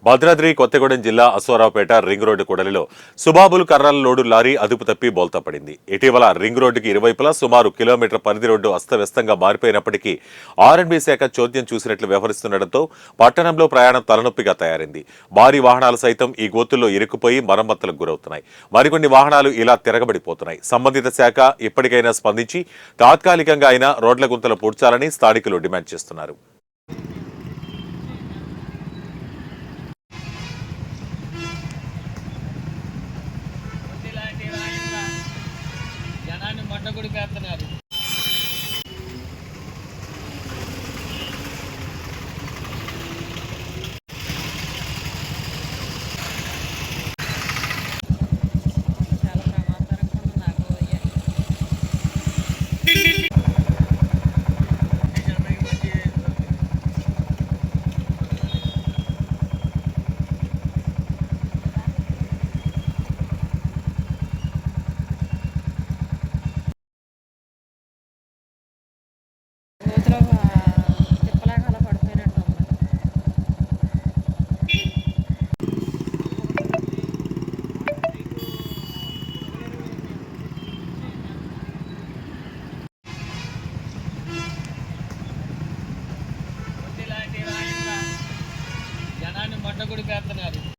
భద్రాద్రి కొత్తగూడెం జిల్లా Aswaraopeta ring road కూడలిలో సుబాబుల్ కర్రల లోడు లారీ అదుపు తప్పి బోల్తా పడింది. ఇటీవల రింగ్ రోడ్డుకి ఇరువైపులా సుమారు కిలోమీటర్ పరిధి రోడ్డు అస్తవ్యస్తంగా మారిపోయినప్పటికీ ఆర్ఎండ్బీ శాఖ చోద్యం చూసినట్లు వ్యవహరిస్తుండటంతో పట్టణంలో ప్రయాణం తలనొప్పిగా తయారైంది. భారీ వాహనాలు సైతం ఈ గోతుల్లో ఇరుక్కుపోయి మరమ్మతులకు గురవుతున్నాయి. మరికొన్ని వాహనాలు ఇలా తిరగబడిపోతున్నాయి. సంబంధిత శాఖ ఇప్పటికైనా స్పందించి తాత్కాలికంగా అయినా రోడ్ల గుంతలు పూడ్చాలని స్థానికులు డిమాండ్ చేస్తున్నారు. మట్టగుడి పేస్తున్నారు. చాలా ప్రమాదకరంగా ఉంది. నాకు తిప్పలాగా అలా పడిపోయినట్టు ఉంది. జనాన్ని మట్టగుడి పేస్తున్నారు.